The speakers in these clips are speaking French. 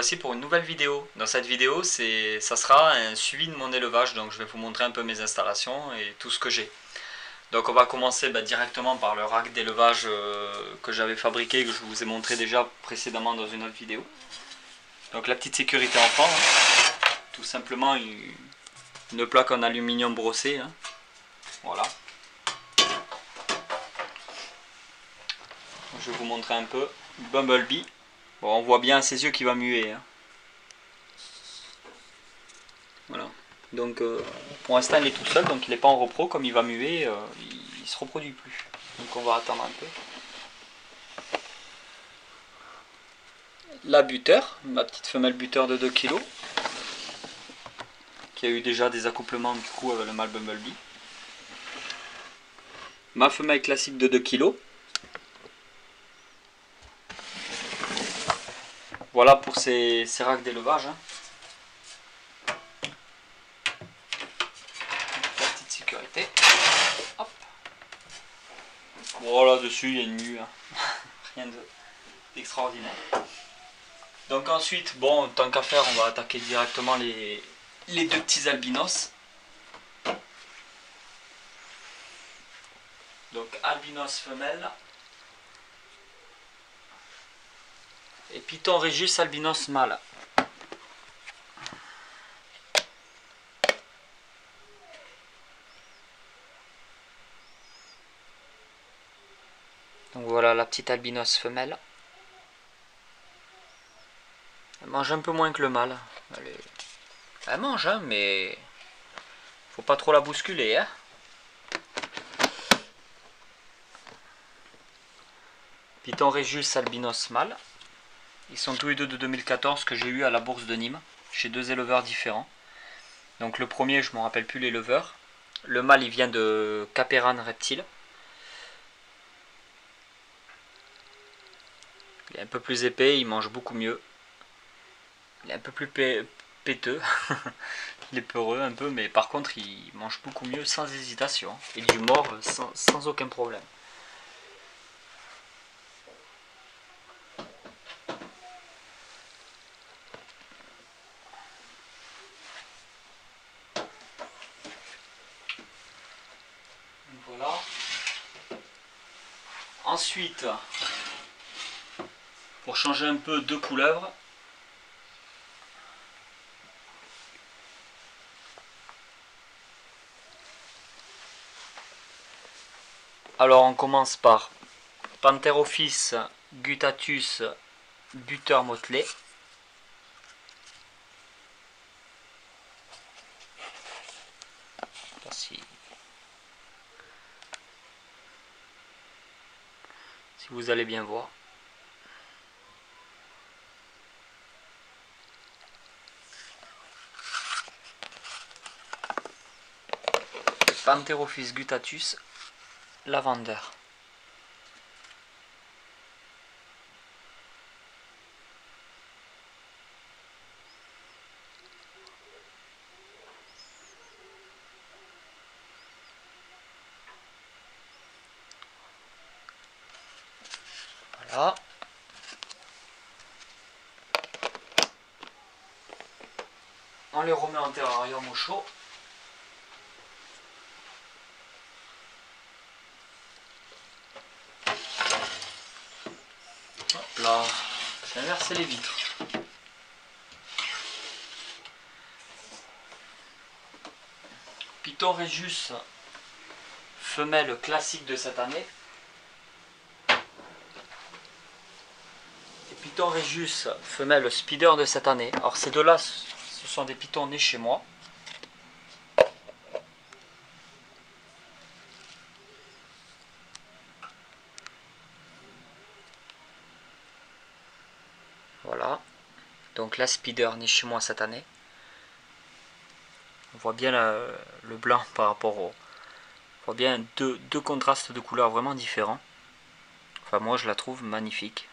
voici pour une nouvelle vidéo. Dans cette vidéo, ça sera un suivi de mon élevage, donc je vais vous montrer un peu mes installations et tout ce que j'ai. Donc on va commencer directement par le rack d'élevage que j'avais fabriqué, que je vous ai montré déjà précédemment dans une autre vidéo. Donc la petite sécurité enfant, tout simplement une plaque en aluminium brossé, voilà. Je vais vous montrer un peu Bumblebee. Bon, on voit bien ses yeux qui va muer. Voilà. Donc pour l'instant il est tout seul, donc il n'est pas en repro. Comme il va muer, il se reproduit plus. Donc on va attendre un peu. La buteur, ma petite femelle buteur de 2 kg, qui a eu déjà des accouplements du coup avec le mâle Bumblebee. Ma femelle classique de 2 kg. Voilà pour ces racks d'élevage. La petite sécurité. Hop. Bon, là dessus il y a une mue. Rien d'extraordinaire. Donc ensuite, bon, tant qu'à faire, on va attaquer directement les deux petits albinos. Donc albinos femelle et Python Régus albinos mâle. Donc voilà la petite albinos femelle. Elle mange un peu moins que le mâle. Elle mange, mais faut pas trop la bousculer. Python Régus albinos mâle. Ils sont tous les deux de 2014 que j'ai eu à la bourse de Nîmes, chez deux éleveurs différents. Donc le premier, je ne me rappelle plus l'éleveur. Le mâle, il vient de Capéran Reptile. Il est un peu plus épais, il mange beaucoup mieux. Il est un peu plus péteux. Il est peureux un peu, mais par contre, il mange beaucoup mieux sans hésitation. Et du mort sans aucun problème. Voilà. Ensuite, pour changer un peu de couleuvre, alors on commence par Pantherophis guttatus buteur motelé. Si vous allez bien voir. Pantherophis guttatus lavender. Voilà. On les remet en terrarium au chaud. Hop là, j'ai inversé les vitres. Python Régus, femelle classique de cette année. Et Python Régus, femelle speeder de cette année. Alors ces deux-là, ce sont des pythons nés chez moi. Voilà. Donc la speeder née chez moi cette année. On voit bien le blanc par rapport au... On voit bien deux contrastes de couleurs vraiment différents. Enfin moi je la trouve magnifique.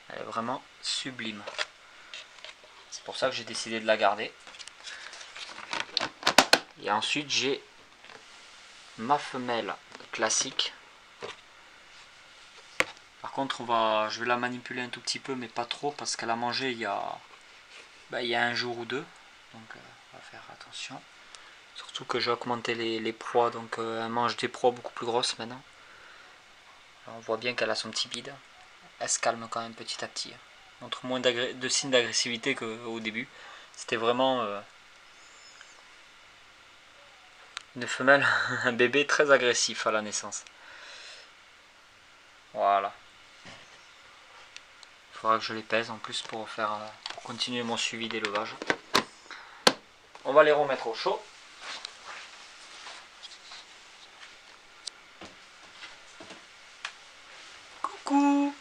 Elle est vraiment sublime. C'est pour ça que j'ai décidé de la garder. Et ensuite j'ai ma femelle classique. Par contre, je vais la manipuler un tout petit peu, mais pas trop, parce qu'elle a mangé il y a un jour ou deux. Donc on va faire attention. Surtout que j'ai augmenté les proies, donc elle mange des proies beaucoup plus grosses maintenant. Alors, on voit bien qu'elle a son petit bide. Elle se calme quand même petit à petit. Montre moins de signes d'agressivité qu'au début. C'était vraiment une femelle, un bébé très agressif à la naissance. Voilà. Il faudra que je les pèse en plus pour continuer mon suivi d'élevage. On va les remettre au chaud. Coucou!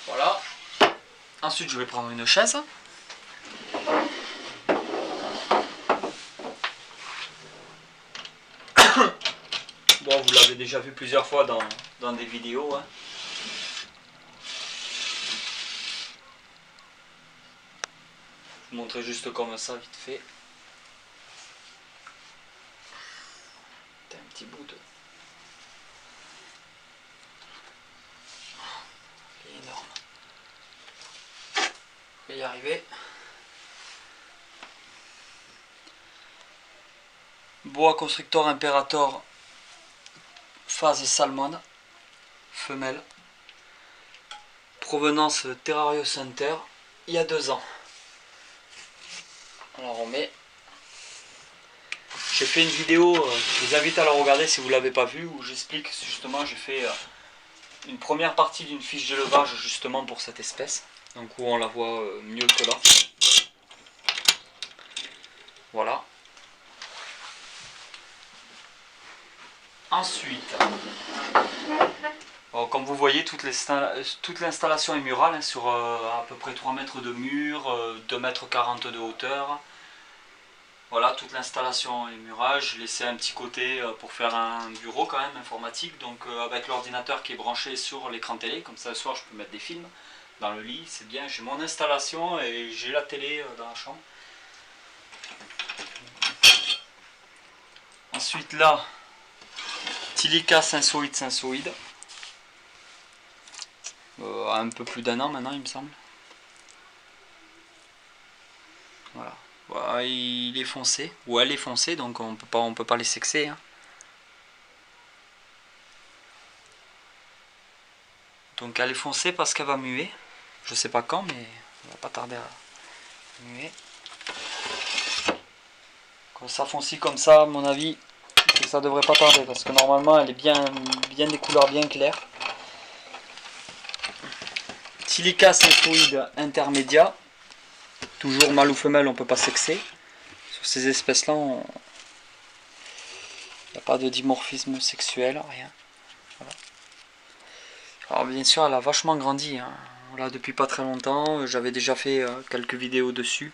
Voilà. Ensuite, je vais prendre une chaise. Bon, vous l'avez déjà vu plusieurs fois dans des vidéos. Hein. Je vous montrer juste comme ça, vite fait. C'est un petit bout de... Il est énorme. Je vais y arriver. Boa Constrictor Imperator phase Salmon, femelle. Provenance Terrario Center, il y a 2 ans. Alors on met... J'ai fait une vidéo, je vous invite à la regarder si vous ne l'avez pas vue, où j'explique justement, j'ai fait une première partie d'une fiche d'élevage justement pour cette espèce. Donc où on la voit mieux que là. Voilà. Ensuite, comme vous voyez, toute l'installation est murale, hein, sur à peu près 3 mètres de mur, 2,40 m de hauteur. Voilà, toute l'installation est murale. J'ai laissé un petit côté pour faire un bureau quand même informatique, donc avec l'ordinateur qui est branché sur l'écran télé, comme ça le soir je peux mettre des films dans le lit, c'est bien. J'ai mon installation et j'ai la télé dans la chambre. Ensuite là, Tilica synsoïde. Un peu plus d'1 an maintenant il me semble. Voilà. Voilà, il est foncé, ou elle est foncée, donc on peut pas les sexer. Hein. Donc elle est foncée parce qu'elle va muer. Je sais pas quand, mais elle va pas tarder à muer. Quand ça foncit comme ça, à mon avis, ça devrait pas tarder, parce que normalement elle est bien des couleurs bien claires. Silica synsoïde intermédiat. Toujours mâle ou femelle, on peut pas sexer. Sur ces espèces-là, il n'y a pas de dimorphisme sexuel, rien. Voilà. Alors bien sûr, elle a vachement grandi. Hein. Voilà, depuis pas très longtemps, j'avais déjà fait quelques vidéos dessus.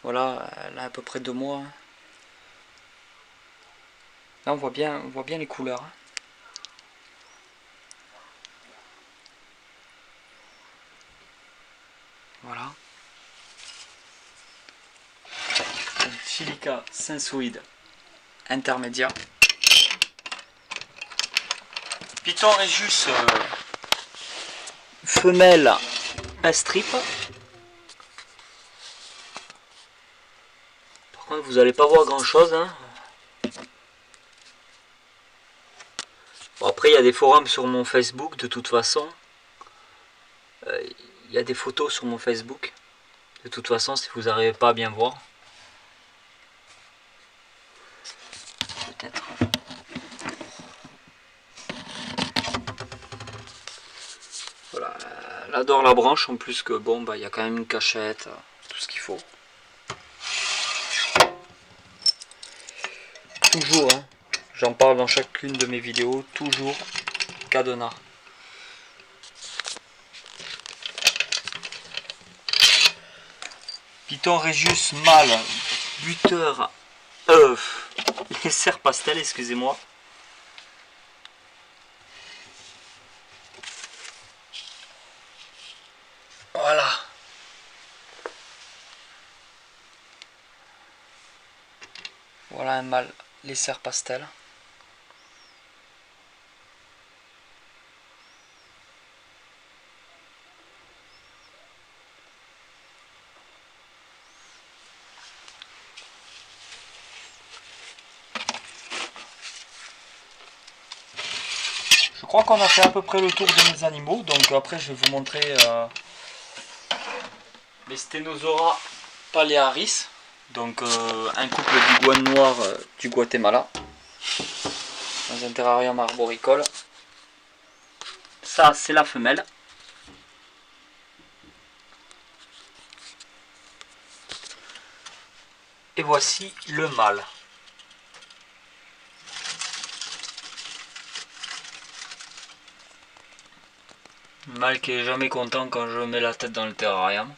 Voilà, elle a à peu près 2 mois. Hein. Là, on voit bien les couleurs. Hein. Voilà. Silica synsoïde intermédiaire. Python Regius femelle à strip. Par contre, vous n'allez pas voir grand chose. Hein. Bon, après, il y a des forums sur mon Facebook de toute façon. Il y a des photos sur mon Facebook. De toute façon, si vous n'arrivez pas à bien voir. Peut-être. Voilà, elle adore la branche en plus que bon, bah il y a quand même une cachette, tout ce qu'il faut. Toujours, hein, j'en parle dans chacune de mes vidéos, toujours cadenas. Python Regius mâle, buteur, les cerfs pastel, excusez-moi. Voilà. un mâle laisseur pastel. Je crois qu'on a fait à peu près le tour de mes animaux, donc après je vais vous montrer les Stenosauria palearis, donc un couple d'iguanes noires du Guatemala, dans un terrarium arboricole. Ça c'est la femelle. Et voici le mâle. Le mâle qui est jamais content quand je mets la tête dans le terrarium.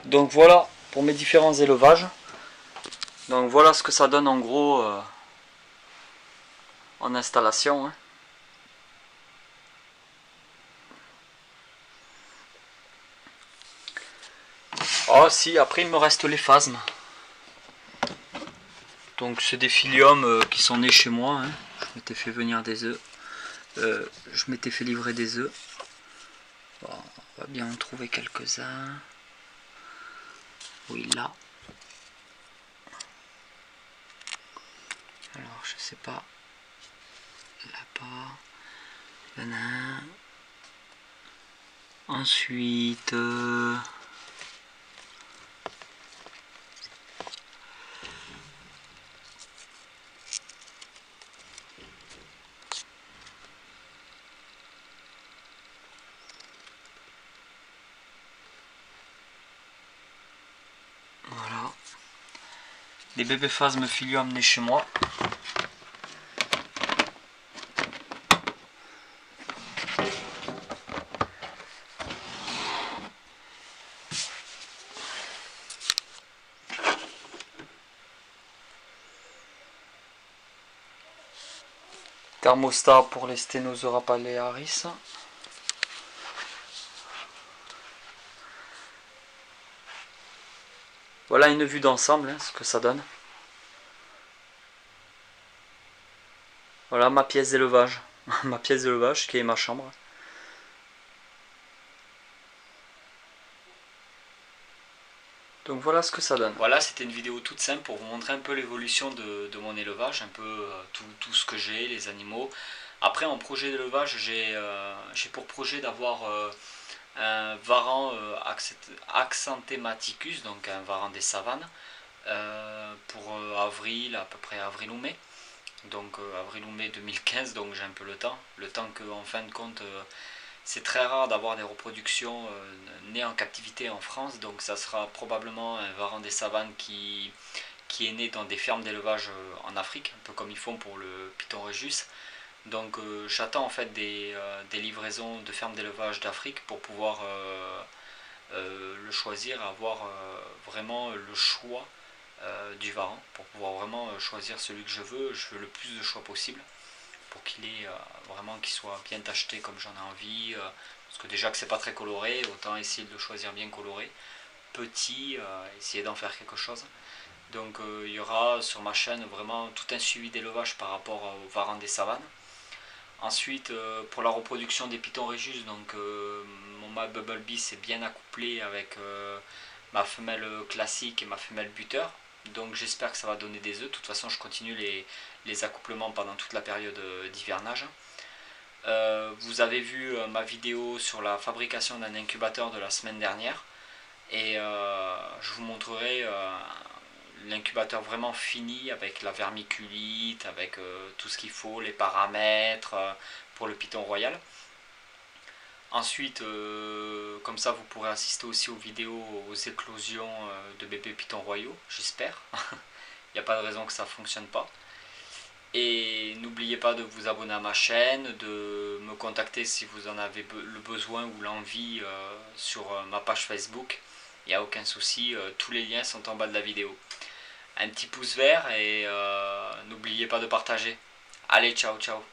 Donc voilà pour mes différents élevages. Donc voilà ce que ça donne en gros en installation. Ah si, après il me reste les phasmes. Donc c'est des filiums qui sont nés chez moi. Je m'étais fait venir des œufs. Je m'étais fait livrer des œufs. Bon, on va bien en trouver quelques-uns. Oui, là. Alors, je sais pas. Là-bas. Il y en a un. Ensuite... voilà. Des bébés phasmes filium nés chez moi. Thermostat pour les Stenosauria palearis. Voilà une vue d'ensemble, ce que ça donne. Voilà ma pièce d'élevage. Ma pièce d'élevage qui est ma chambre. Donc voilà ce que ça donne. Voilà, c'était une vidéo toute simple pour vous montrer un peu l'évolution de mon élevage, un peu tout ce que j'ai, les animaux. Après en projet d'élevage, j'ai pour projet d'avoir un varan Axanthematicus, donc un varan des savanes, pour avril, à peu près avril ou mai. Donc avril ou mai 2015, donc j'ai un peu le temps. Le temps qu'en fin de compte, c'est très rare d'avoir des reproductions nées en captivité en France, donc ça sera probablement un varan des savanes qui est né dans des fermes d'élevage en Afrique, un peu comme ils font pour le Python Regius. Donc j'attends en fait des livraisons de fermes d'élevage d'Afrique pour pouvoir le choisir, avoir vraiment le choix du varan, pour pouvoir vraiment choisir celui que je veux. Je veux le plus de choix possible pour qu'il ait vraiment qu'il soit bien tacheté comme j'en ai envie. Parce que déjà que c'est pas très coloré, autant essayer de le choisir bien coloré. Petit, essayer d'en faire quelque chose. Donc il y aura sur ma chaîne vraiment tout un suivi d'élevage par rapport au varan des savanes. Ensuite, pour la reproduction des Python Regius, donc mon mâle Bumblebee s'est bien accouplé avec ma femelle classique et ma femelle buteur. Donc j'espère que ça va donner des œufs. De toute façon, je continue les accouplements pendant toute la période d'hivernage. Vous avez vu ma vidéo sur la fabrication d'un incubateur de la semaine dernière. Et je vous montrerai l'incubateur vraiment fini avec la vermiculite, avec tout ce qu'il faut, les paramètres pour le Python Royal. Ensuite, comme ça, vous pourrez assister aussi aux vidéos, aux éclosions de bébés Python royaux, j'espère. Il n'y a pas de raison que ça ne fonctionne pas. Et n'oubliez pas de vous abonner à ma chaîne, de me contacter si vous en avez le besoin ou l'envie sur ma page Facebook. Il n'y a aucun souci, tous les liens sont en bas de la vidéo. Un petit pouce vert et n'oubliez pas de partager. Allez, ciao ciao.